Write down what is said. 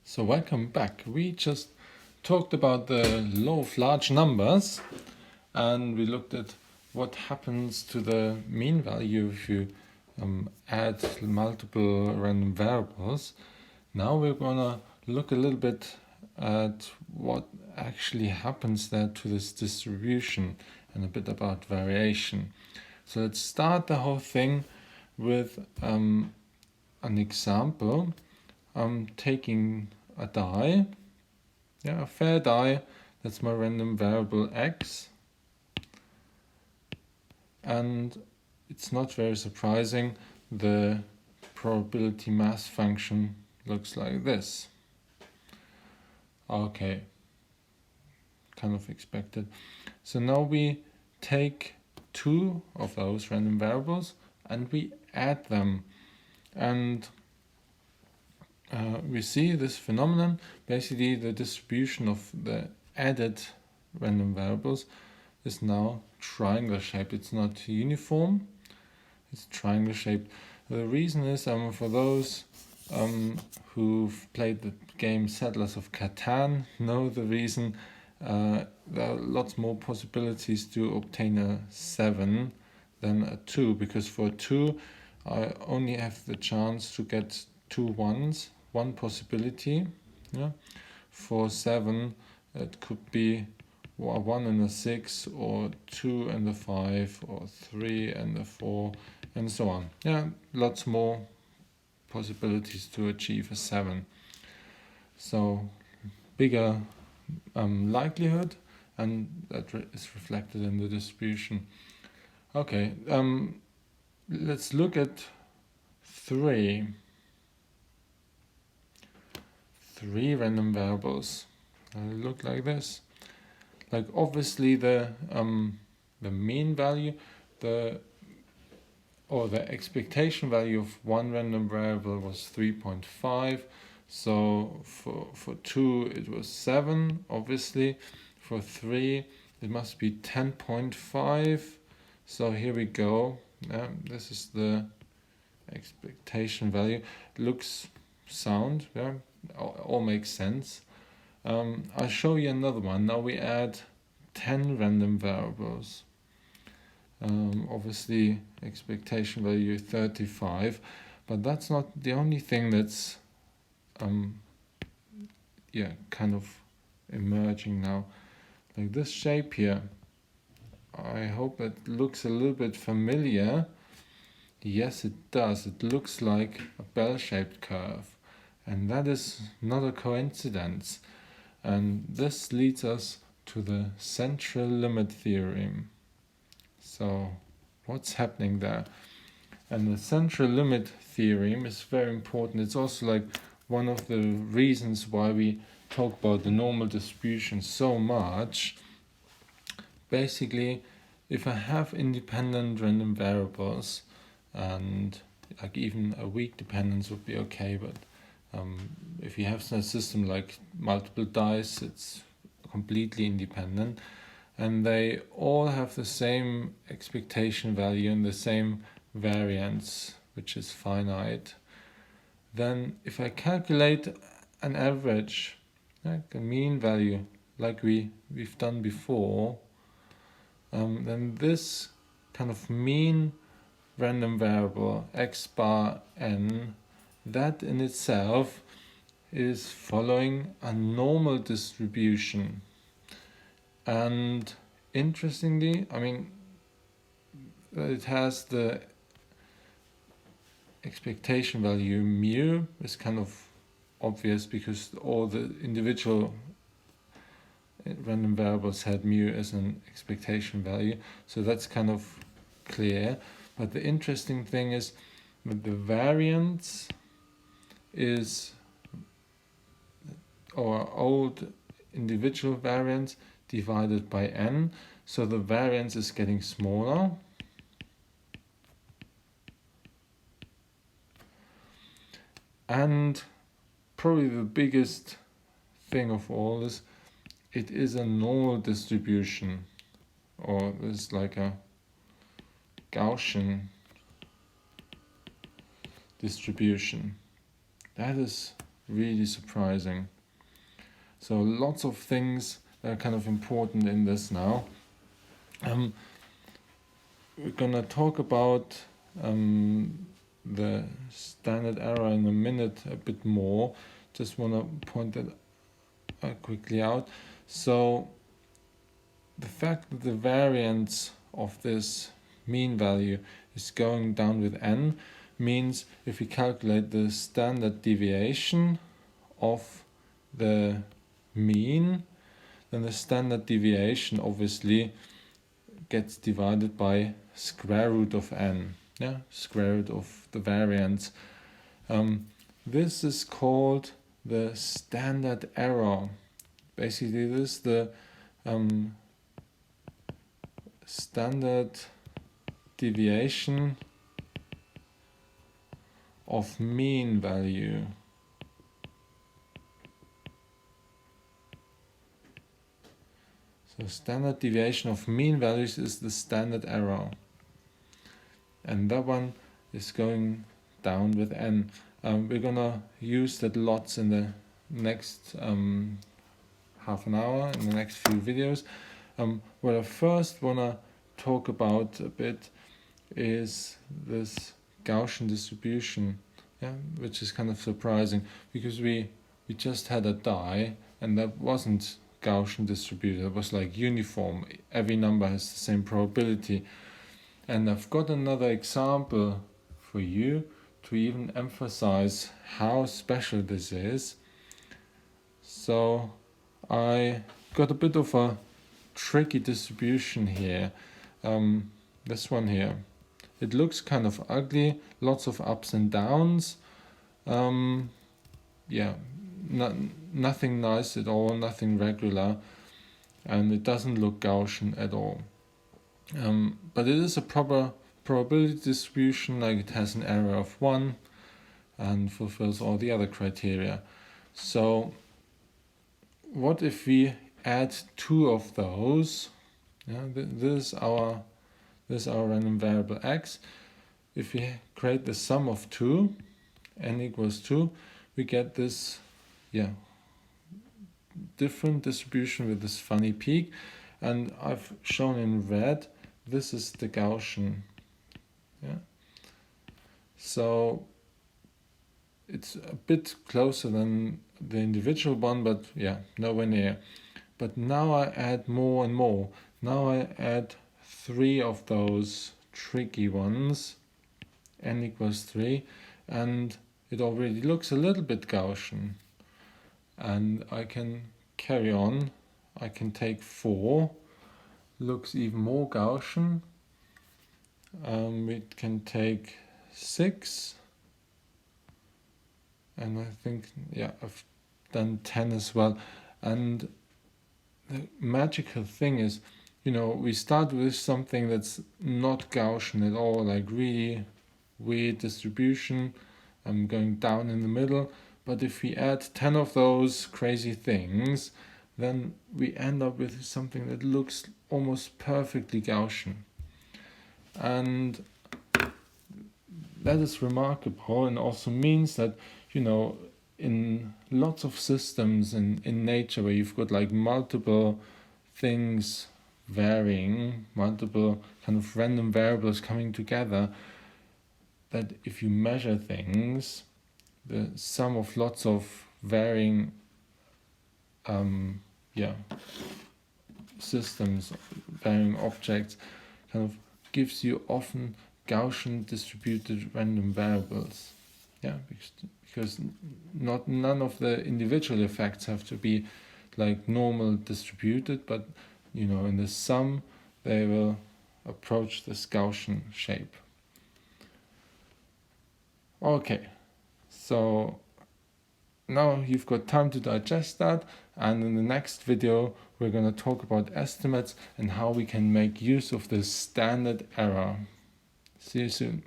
So welcome back. We just talked about the law of large numbers and we looked at what happens to the mean value if you add multiple random variables. Now we're gonna look a little bit at what actually happens there to this distribution and a bit about variation. So let's start the whole thing with an example. I'm taking a die, a fair die, that's my random variable x, and it's not very surprising, the probability mass function looks like this. Okay, kind of expected. So now we take two of those random variables and we add them, and we see this phenomenon. Basically, the distribution of the added random variables is now triangle shaped. It's not uniform, it's triangle shaped. The reason is, for those who've played the game Settlers of Catan, know the reason. There are lots more possibilities to obtain a 7 than a 2, because for a 2 I only have the chance to get 2 ones, one possibility. For 7 it could be 1 and a 6, or 2 and a 5, or 3 and a 4, and so on. Lots more possibilities to achieve a 7. So bigger likelihood, and that is reflected in the distribution. Okay, let's look at three random variables. They look like this. Like obviously the mean value, the expectation value of one random variable was 3.5. So for 2 it was 7, obviously. For 3 it must be 10.5. So here we go. This is the expectation value. It looks sound, all makes sense. I'll show you another one. Now we add 10 random variables. Obviously expectation value 35, but that's not the only thing that's kind of emerging now. Like this shape here. I hope it looks a little bit familiar. Yes, it does. It looks like a bell-shaped curve, and that is not a coincidence. And this leads us to the central limit theorem. So what's happening there? And the central limit theorem is very important. It's also like one of the reasons why we talk about the normal distribution so much. Basically, if I have independent random variables, and like even a weak dependence would be okay, but if you have a system like multiple dice, it's completely independent, and they all have the same expectation value and the same variance, which is finite. Then if I calculate an average, like a mean value, like we've done before, then this kind of mean random variable x bar n, that in itself is following a normal distribution. And interestingly, it has the expectation value mu. Is kind of obvious because all the individual random variables had mu as an expectation value, so that's kind of clear. But the interesting thing is that the variance is our old individual variance divided by n, so the variance is getting smaller. And probably the biggest thing of all is it is a normal distribution, or it's like a Gaussian distribution. That is really surprising. So lots of things that are kind of important in this now. We're gonna talk about the standard error in a minute a bit more. Just want to point that quickly out. So the fact that the variance of this mean value is going down with n means if we calculate the standard deviation of the mean, then the standard deviation obviously gets divided by square root of n, square root of the variance. This is called the standard error. Basically, this is the standard deviation of mean value. So standard deviation of mean values is the standard error. And that one is going down with n. We're gonna use that lots in the next half an hour, in the next few videos. What I first wanna talk about a bit is this Gaussian distribution, which is kind of surprising because we just had a die and that wasn't Gaussian distributed, it was like uniform, every number has the same probability. And I've got another example for you to even emphasize how special this is. So I got a bit of a tricky distribution here. This one here. It looks kind of ugly, lots of ups and downs. Nothing nice at all, nothing regular, and it doesn't look Gaussian at all. But it is a proper probability distribution, like it has an error of 1 and fulfills all the other criteria. So what if we add 2 of those? This is our random variable x. If we create the sum of 2, n equals 2, we get this different distribution with this funny peak, and I've shown in red this is the Gaussian. So it's a bit closer than the individual one, but nowhere near. But now I add more and more. Now I add 3 of those tricky ones, n equals 3, and it already looks a little bit Gaussian. And I can carry on. I can take 4, looks even more Gaussian. We can take 6, and I think I've done 10 as well. And the magical thing is, we start with something that's not Gaussian at all, like really weird distribution. I'm going down in the middle, but if we add 10 of those crazy things, then we end up with something that looks almost perfectly Gaussian. And that is remarkable, and also means that, in lots of systems in nature where you've got like multiple things varying, multiple kind of random variables coming together, that if you measure things, the sum of lots of varying systems, varying objects, kind of gives you often Gaussian distributed random variables. Because none of the individual effects have to be like normal distributed, but in the sum they will approach this Gaussian shape. Okay, so now you've got time to digest that, and in the next video we're going to talk about estimates and how we can make use of this standard error. See you soon.